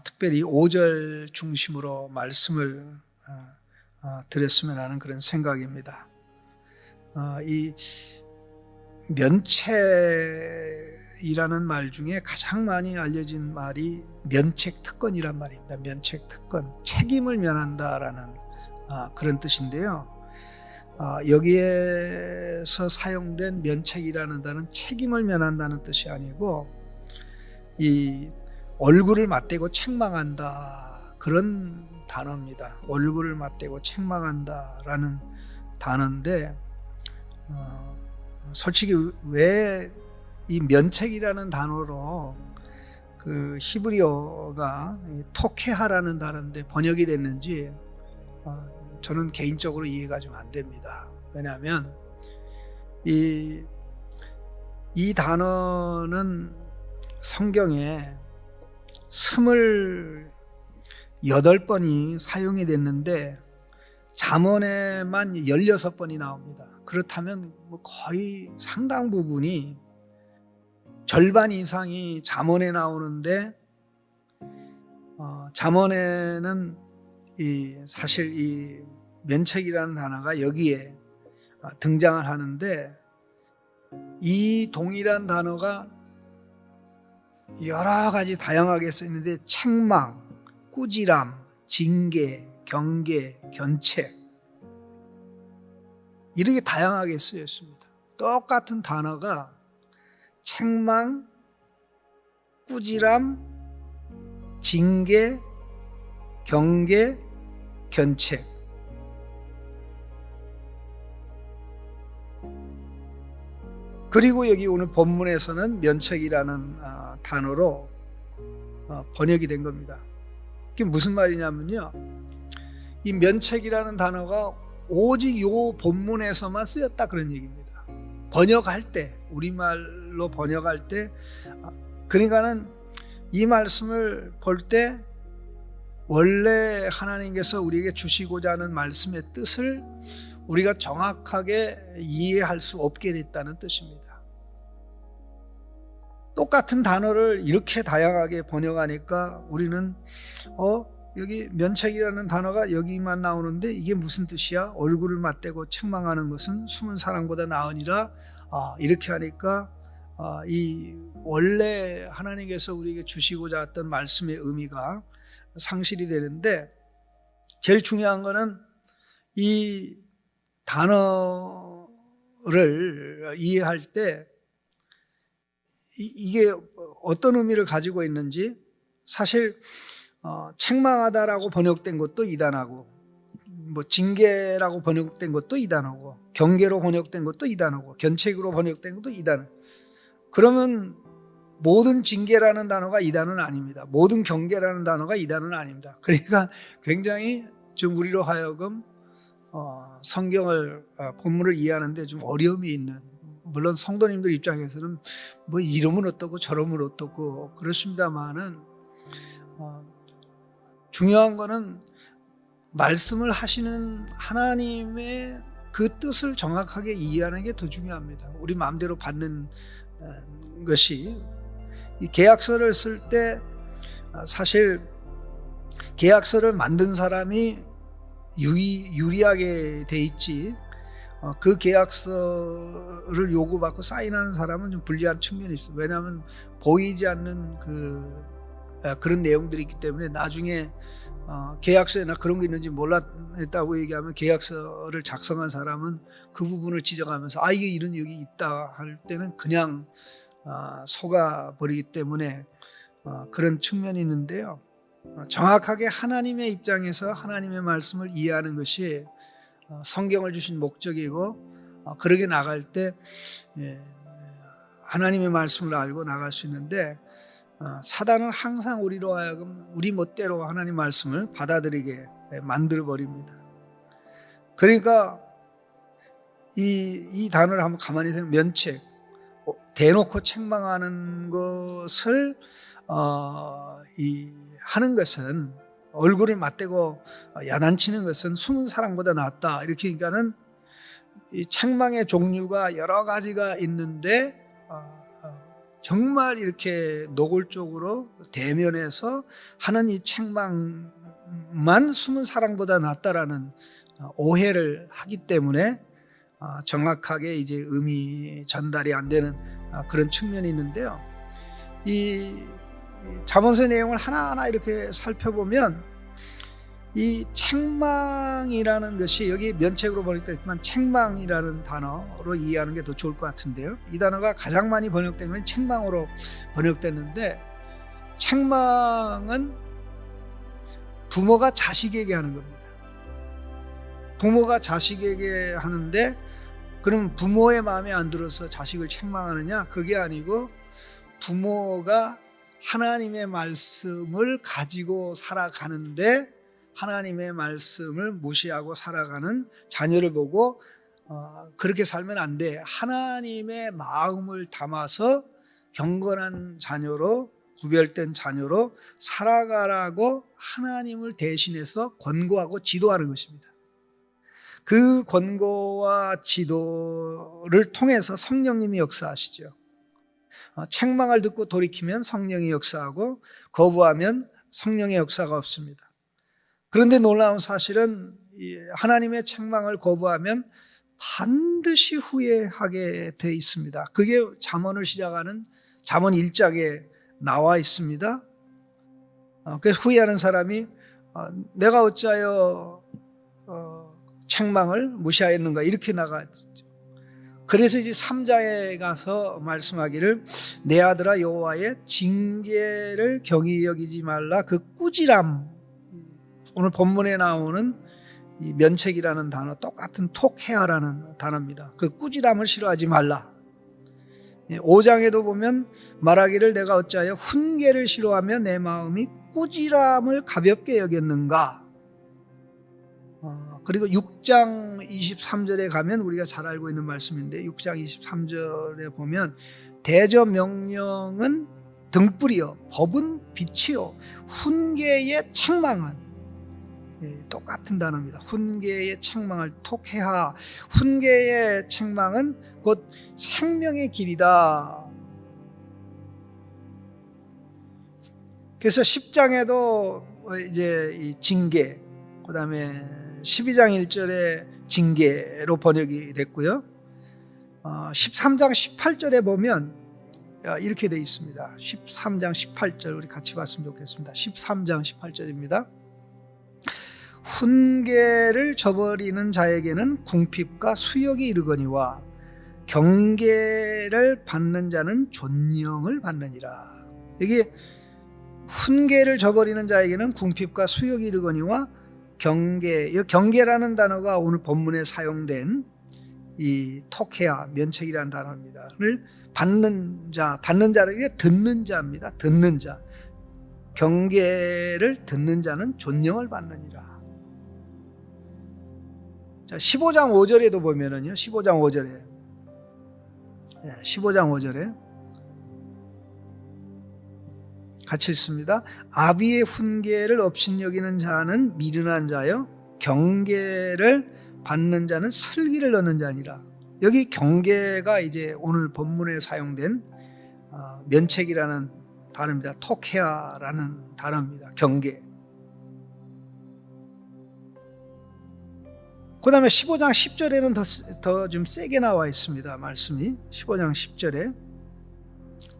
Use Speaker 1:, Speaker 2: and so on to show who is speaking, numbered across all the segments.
Speaker 1: 특별히 5절 중심으로 말씀을 드렸으면 하는 그런 생각입니다. 이 면책이라는 말 중에 가장 많이 알려진 말이 면책특권이란 말입니다. 면책특권, 책임을 면한다라는 그런 뜻인데요. 여기에서 사용된 면책이라는 단어는 책임을 면한다는 뜻이 아니고 이 얼굴을 맞대고 책망한다, 그런 단어입니다. 얼굴을 맞대고 책망한다라는 단어인데 솔직히 왜 이 면책이라는 단어로 그 히브리어가 토케하라는 단어인데 번역이 됐는지 저는 개인적으로 이해가 좀 안 됩니다. 왜냐하면 이 단어는 성경에 28번이 사용이 됐는데 잠언에만 16번이 나옵니다. 그렇다면 거의 상당 부분이 절반 이상이 잠언에 나오는데 잠언에는 사실 이 면책이라는 단어가 여기에 등장을 하는데 이 동일한 단어가 여러 가지 다양하게 쓰이는데 책망, 꾸지람, 징계, 경계, 견책 이렇게 다양하게 쓰였습니다. 똑같은 단어가 책망, 꾸지람, 징계, 경계, 견책. 그리고 여기 오늘 본문에서는 면책이라는 단어로 번역이 된 겁니다. 그게 무슨 말이냐면요, 이 면책이라는 단어가 오직 요 본문에서만 쓰였다 그런 얘기입니다. 번역할 때, 우리말로 번역할 때, 그러니까는 이 말씀을 볼 때 원래 하나님께서 우리에게 주시고자 하는 말씀의 뜻을 우리가 정확하게 이해할 수 없게 됐다는 뜻입니다. 똑같은 단어를 이렇게 다양하게 번역하니까 우리는 여기 면책이라는 단어가 여기만 나오는데 이게 무슨 뜻이야? 얼굴을 맞대고 책망하는 것은 숨은 사랑보다 나으니라. 이렇게 하니까 이 원래 하나님께서 우리에게 주시고자 했던 말씀의 의미가 상실이 되는데, 제일 중요한 거는 이 단어를 이해할 때 이게 어떤 의미를 가지고 있는지, 사실 책망하다라고 번역된 것도 이 단어고, 징계라고 번역된 것도 이 단어고, 경계로 번역된 것도 이 단어고, 견책으로 번역된 것도 이 단어. 그러면 모든 징계라는 단어가 이 단어는 아닙니다. 모든 경계라는 단어가 이 단어는 아닙니다. 그러니까 굉장히 좀 우리로 하여금 성경을 본문을 이해하는데 좀 어려움이 있는, 물론 성도님들 입장에서는 이러면 어떻고 저러면 어떻고 그렇습니다만은 중요한 거는 말씀을 하시는 하나님의 그 뜻을 정확하게 이해하는 게 더 중요합니다. 우리 마음대로 받는 것이, 이 계약서를 쓸 때 사실 계약서를 만든 사람이 유리하게 돼 있지, 그 계약서를 요구받고 사인하는 사람은 좀 불리한 측면이 있어요. 왜냐하면 보이지 않는 그런 내용들이 있기 때문에 나중에 계약서에나 그런 게 있는지 몰랐다고 얘기하면 계약서를 작성한 사람은 그 부분을 지적하면서 이게 이런 여기 있다 할 때는 그냥 속아버리기 때문에 그런 측면이 있는데요. 정확하게 하나님의 입장에서 하나님의 말씀을 이해하는 것이 성경을 주신 목적이고, 그러게 나갈 때 하나님의 말씀을 알고 나갈 수 있는데, 사단은 항상 우리로 하여금 우리 멋대로 하나님 말씀을 받아들이게 만들어 버립니다. 그러니까 이 단어를 한번 가만히 생각하면, 면책, 대놓고 책망하는 것을 하는 것은, 얼굴을 맞대고 야단치는 것은 숨은 사랑보다 낫다, 이렇게 하니까는 이 책망의 종류가 여러 가지가 있는데 정말 이렇게 노골적으로 대면해서 하는 이 책망만 숨은 사랑보다 낫다라는 오해를 하기 때문에 정확하게 이제 의미 전달이 안 되는 그런 측면이 있는데요. 이 잠언서의 내용을 하나하나 이렇게 살펴보면 이 책망이라는 것이, 여기 면책으로 번역됐지만 책망이라는 단어로 이해하는 게 더 좋을 것 같은데요. 이 단어가 가장 많이 번역된 건 책망으로 번역됐는데, 책망은 부모가 자식에게 하는 겁니다. 부모가 자식에게 하는데, 그럼 부모의 마음에 안 들어서 자식을 책망하느냐? 그게 아니고 부모가 하나님의 말씀을 가지고 살아가는데 하나님의 말씀을 무시하고 살아가는 자녀를 보고 그렇게 살면 안 돼. 하나님의 마음을 담아서 경건한 자녀로, 구별된 자녀로 살아가라고 하나님을 대신해서 권고하고 지도하는 것입니다. 그 권고와 지도를 통해서 성령님이 역사하시죠. 책망을 듣고 돌이키면 성령이 역사하고 거부하면 성령의 역사가 없습니다. 그런데 놀라운 사실은 하나님의 책망을 거부하면 반드시 후회하게 되어 있습니다. 그게 잠언을 시작하는 잠언 1장에 나와 있습니다. 그래서 후회하는 사람이 내가 어찌하여 책망을 무시하였는가, 이렇게 나가죠. 그래서 이제 3장에 가서 말씀하기를 내 아들아 여호와의 징계를 경히 여기지 말라. 그 꾸지람, 오늘 본문에 나오는 이 면책이라는 단어, 똑같은 톡해하라는 단어입니다. 그 꾸지람을 싫어하지 말라. 5장에도 보면 말하기를 내가 어찌하여 훈계를 싫어하며 내 마음이 꾸지람을 가볍게 여겼는가. 그리고 6장 23절에 가면 우리가 잘 알고 있는 말씀인데, 6장 23절에 보면 대저 명령은 등불이요 법은 빛이요 훈계의 책망은, 똑같은 단어입니다. 훈계의 책망을 톡해하. 훈계의 책망은 곧 생명의 길이다. 그래서 10장에도 이제 이 징계, 그 다음에 12장 1절에 징계로 번역이 됐고요. 13장 18절에 보면 이렇게 되어 있습니다. 13장 18절 우리 같이 봤으면 좋겠습니다. 13장 18절입니다. 훈계를 저버리는 자에게는 궁핍과 수욕이 이르거니와 경계를 받는 자는 존영을 받느니라. 여기 훈계를 저버리는 자에게는 궁핍과 수욕이 이르거니와 경계라는 단어가 오늘 본문에 사용된 이 톡해야, 면책이라는 단어입니다.를 받는 자를, 이게 듣는 자입니다. 듣는 자. 경계를 듣는 자는 존영을 받느니라. 자, 15장 5절에도 보면은요, 15장 5절에 같이 읽습니다. 아비의 훈계를 업신여기는 자는 미련한 자요 경계를 받는 자는 슬기를 얻는 자니라. 여기 경계가 이제 오늘 본문에 사용된 면책이라는 단어입니다. 톡해야라는 단어입니다. 경계. 그 다음에 15장 10절에는 더 좀 세게 나와 있습니다. 말씀이 15장 10절에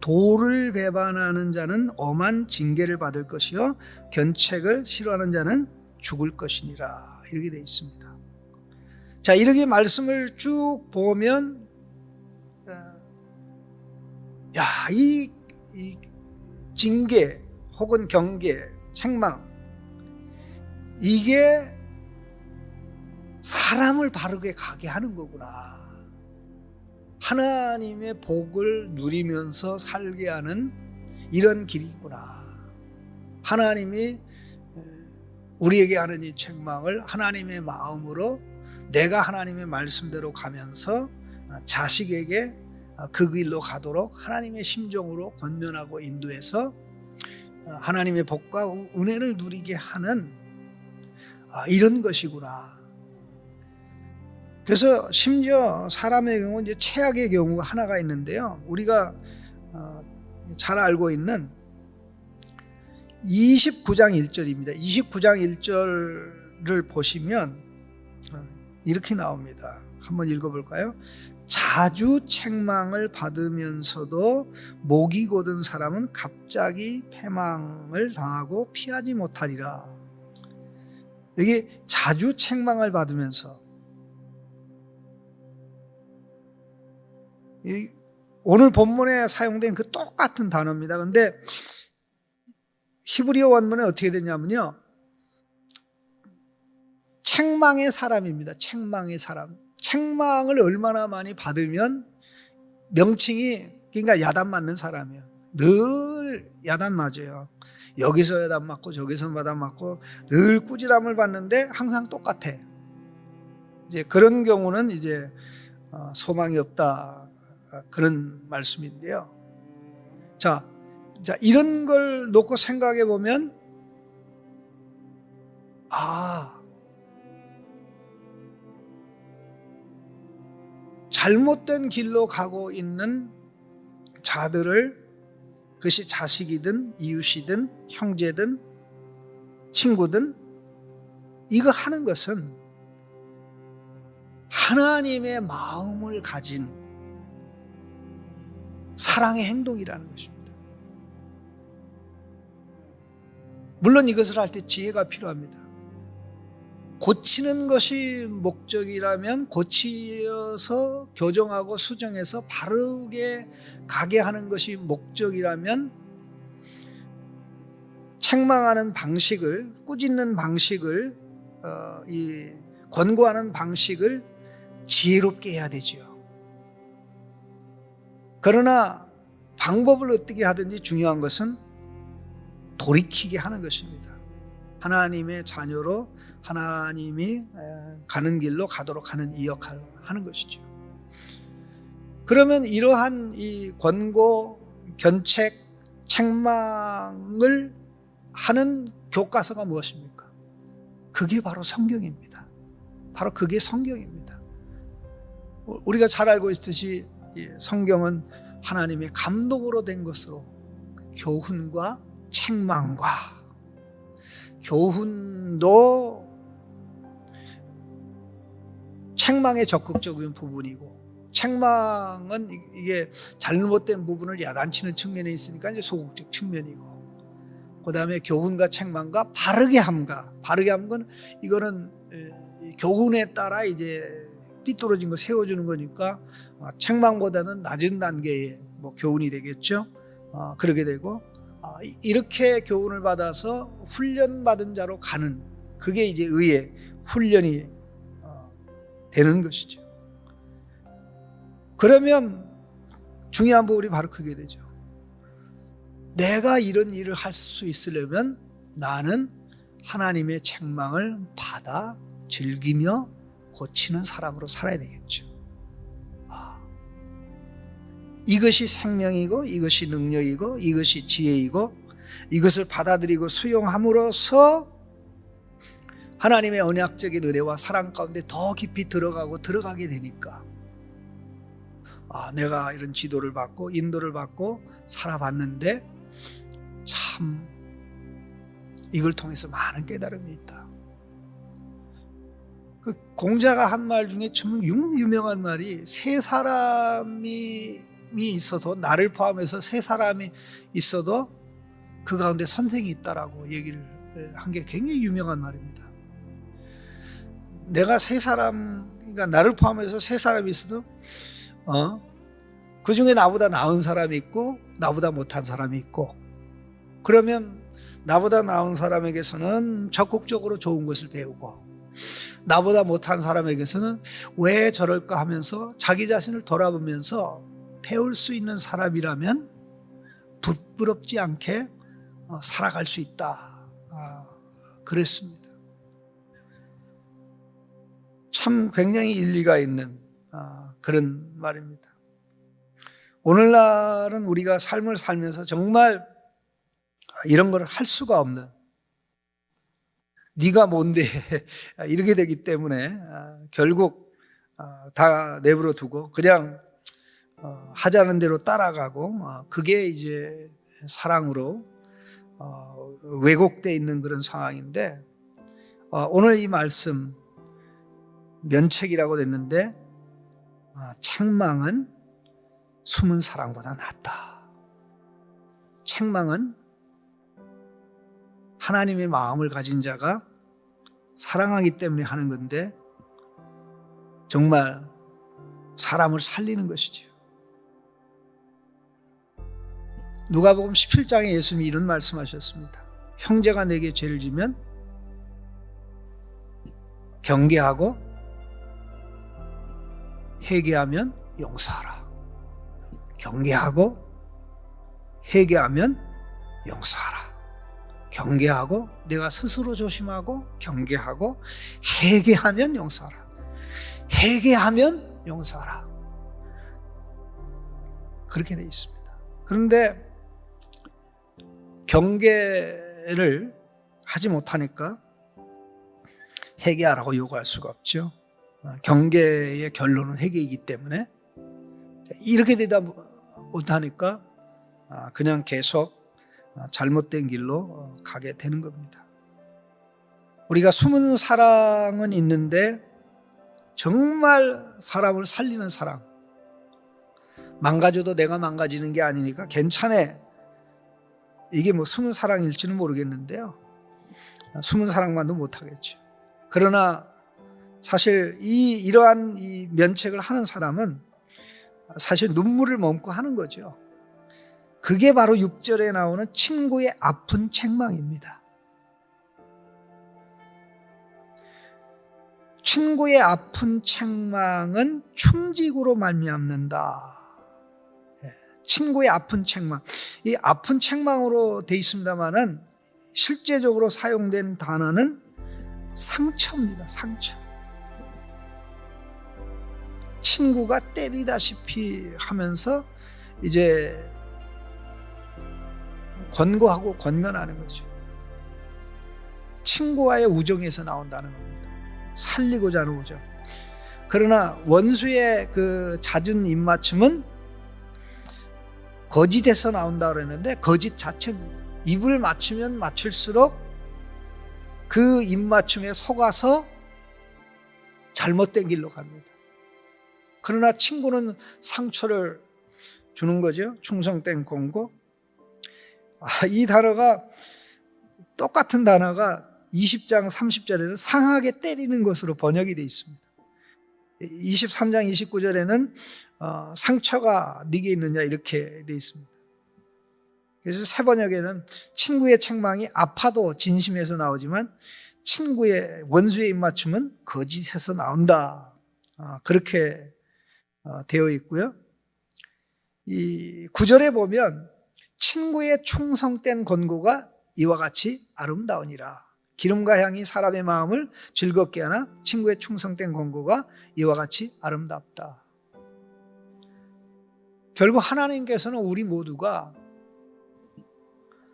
Speaker 1: 도를 배반하는 자는 엄한 징계를 받을 것이요 견책을 싫어하는 자는 죽을 것이니라. 이렇게 되어 있습니다. 자, 이렇게 말씀을 쭉 보면 이 징계 혹은 경계, 책망, 이게 사람을 바르게 가게 하는 거구나. 하나님의 복을 누리면서 살게 하는 이런 길이구나. 하나님이 우리에게 하는 이 책망을 하나님의 마음으로, 내가 하나님의 말씀대로 가면서 자식에게 그 길로 가도록 하나님의 심정으로 권면하고 인도해서 하나님의 복과 은혜를 누리게 하는 이런 것이구나. 그래서 심지어 사람의 경우, 이제 최악의 경우가 하나가 있는데요. 우리가 잘 알고 있는 29장 1절입니다. 29장 1절을 보시면 이렇게 나옵니다. 한번 읽어볼까요? 자주 책망을 받으면서도 목이 곧은 사람은 갑자기 패망을 당하고 피하지 못하리라. 여기 자주 책망을 받으면서, 오늘 본문에 사용된 그 똑같은 단어입니다. 그런데 히브리어 원문에 어떻게 되냐면요, 책망의 사람입니다. 책망의 사람. 책망을 얼마나 많이 받으면 명칭이, 그러니까 야단 맞는 사람이에요. 늘 야단 맞아요. 여기서 야단 맞고 저기서 야단 맞고 늘 꾸지람을 받는데 항상 똑같아. 이제 그런 경우는 이제 소망이 없다, 그런 말씀인데요. 자, 이런 걸 놓고 생각해 보면, 잘못된 길로 가고 있는 자들을, 그것이 자식이든 이웃이든 형제든 친구든, 이거 하는 것은 하나님의 마음을 가진 사랑의 행동이라는 것입니다. 물론 이것을 할 때 지혜가 필요합니다. 고치는 것이 목적이라면, 고치어서 교정하고 수정해서 바르게 가게 하는 것이 목적이라면, 책망하는 방식을, 꾸짖는 방식을, 이 권고하는 방식을 지혜롭게 해야 되죠. 그러나 방법을 어떻게 하든지 중요한 것은 돌이키게 하는 것입니다. 하나님의 자녀로 하나님이 가는 길로 가도록 하는 이 역할을 하는 것이죠. 그러면 이러한 이 권고, 견책, 책망을 하는 교과서가 무엇입니까? 그게 바로 성경입니다. 바로 그게 성경입니다. 우리가 잘 알고 있듯이 성경은 하나님의 감동으로 된 것으로, 교훈과 책망과, 교훈도 책망의 적극적인 부분이고, 책망은 이게 잘못된 부분을 야단치는 측면에 있으니까 이제 소극적 측면이고, 그 다음에 교훈과 책망과 바르게 함과, 바르게 함 건 이거는 교훈에 따라 이제 삐뚤어진 거 세워주는 거니까 책망보다는 낮은 단계의 교훈이 되겠죠. 그렇게 되고, 이렇게 교훈을 받아서 훈련받은 자로 가는, 그게 이제 의의 훈련이 되는 것이죠. 그러면 중요한 부분이 바로 그게 되죠. 내가 이런 일을 할 수 있으려면 나는 하나님의 책망을 받아 즐기며 고치는 사람으로 살아야 되겠죠. 이것이 생명이고, 이것이 능력이고, 이것이 지혜이고, 이것을 받아들이고 수용함으로써 하나님의 언약적인 은혜와 사랑 가운데 더 깊이 들어가게 되니까, 내가 이런 지도를 받고 인도를 받고 살아봤는데 참 이걸 통해서 많은 깨달음이 있다. 그 공자가 한 말 중에 참 유명한 말이, 세 사람이 있어도, 나를 포함해서 세 사람이 있어도 그 가운데 선생이 있다라고 얘기를 한 게 굉장히 유명한 말입니다. 내가 세 사람, 그러니까 나를 포함해서 세 사람이 있어도 그 중에 나보다 나은 사람이 있고 나보다 못한 사람이 있고, 그러면 나보다 나은 사람에게서는 적극적으로 좋은 것을 배우고, 나보다 못한 사람에게서는 왜 저럴까 하면서 자기 자신을 돌아보면서 배울 수 있는 사람이라면 부끄럽지 않게 살아갈 수 있다. 그랬습니다. 참 굉장히 일리가 있는 그런 말입니다. 오늘날은 우리가 삶을 살면서 정말 이런 걸 할 수가 없는, 네가 뭔데 이렇게 되기 때문에 결국 다 내버려 두고 그냥 하자는 대로 따라가고 그게 이제 사랑으로 왜곡되어 있는 그런 상황인데 오늘 이 말씀 면책이라고 됐는데 책망은 숨은 사랑보다 낫다. 책망은 하나님의 마음을 가진 자가 사랑하기 때문에 하는 건데 정말 사람을 살리는 것이죠. 누가복음 17장에 예수님이 이런 말씀하셨습니다. 형제가 내게 죄를 지면 경계하고 회개하면 용서하라. 경계하고 회개하면 용서하라. 경계하고 내가 스스로 조심하고 경계하고 회개하면 용서하라. 회개하면 용서하라. 그렇게 되어 있습니다. 그런데 경계를 하지 못하니까 회개하라고 요구할 수가 없죠. 경계의 결론은 회개이기 때문에 이렇게 되다 못하니까 그냥 계속 잘못된 길로 가게 되는 겁니다. 우리가 숨은 사랑은 있는데 정말 사람을 살리는 사랑, 망가져도 내가 망가지는 게 아니니까 괜찮아. 이게 뭐 숨은 사랑일지는 모르겠는데요. 숨은 사랑만도 못하겠죠. 그러나 사실 이러한 이 면책을 하는 사람은 사실 눈물을 머금고 하는 거죠. 그게 바로 6절에 나오는 친구의 아픈 책망입니다. 친구의 아픈 책망은 충직으로 말미암는다. 친구의 아픈 책망. 이 아픈 책망으로 돼 있습니다만은 실제적으로 사용된 단어는 상처입니다. 상처. 친구가 때리다시피 하면서 이제 권고하고 권면하는 거죠. 친구와의 우정에서 나온다는 겁니다. 살리고자 하는 우정. 그러나 원수의 그 잦은 입맞춤은 거짓에서 나온다 그랬는데 거짓 자체입니다. 입을 맞추면 맞출수록 그 입맞춤에 속아서 잘못된 길로 갑니다. 그러나 친구는 상처를 주는 거죠. 충성된 권고. 이 단어가 똑같은 단어가 20장 30절에는 상하게 때리는 것으로 번역이 되어 있습니다. 23장 29절에는 상처가 네게 있느냐 이렇게 되어 있습니다. 그래서 새 번역에는 친구의 책망이 아파도 진심에서 나오지만 친구의 원수의 입맞춤은 거짓에서 나온다. 그렇게 되어 있고요. 이 9절에 보면 친구의 충성된 권고가 이와 같이 아름다우니라. 기름과 향이 사람의 마음을 즐겁게 하나 친구의 충성된 권고가 이와 같이 아름답다. 결국 하나님께서는 우리 모두가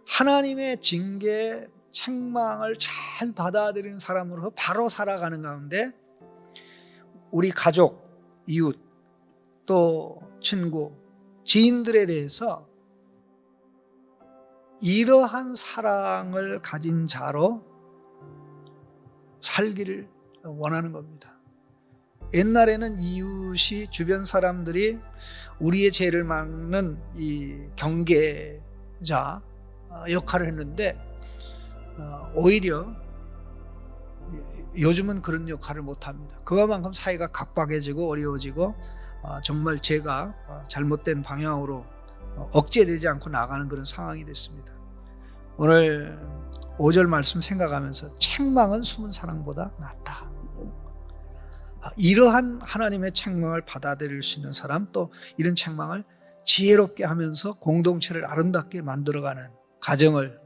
Speaker 1: 하나님의 징계, 책망을 잘 받아들이는 사람으로 바로 살아가는 가운데 우리 가족, 이웃, 또 친구, 지인들에 대해서 이러한 사랑을 가진 자로 살기를 원하는 겁니다. 옛날에는 이웃이 주변 사람들이 우리의 죄를 막는 이 경계자 역할을 했는데 오히려 요즘은 그런 역할을 못합니다. 그만큼 사이가 각박해지고 어려워지고 정말 죄가 잘못된 방향으로 억제되지 않고 나가는 그런 상황이 됐습니다. 오늘 5절 말씀 생각하면서 책망은 숨은 사랑보다 낫다. 이러한 하나님의 책망을 받아들일 수 있는 사람, 또 이런 책망을 지혜롭게 하면서 공동체를 아름답게 만들어가는 가정을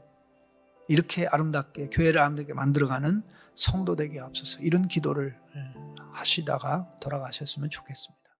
Speaker 1: 이렇게 아름답게, 교회를 아름답게 만들어가는 성도 되게 앞서서 이런 기도를 하시다가 돌아가셨으면 좋겠습니다.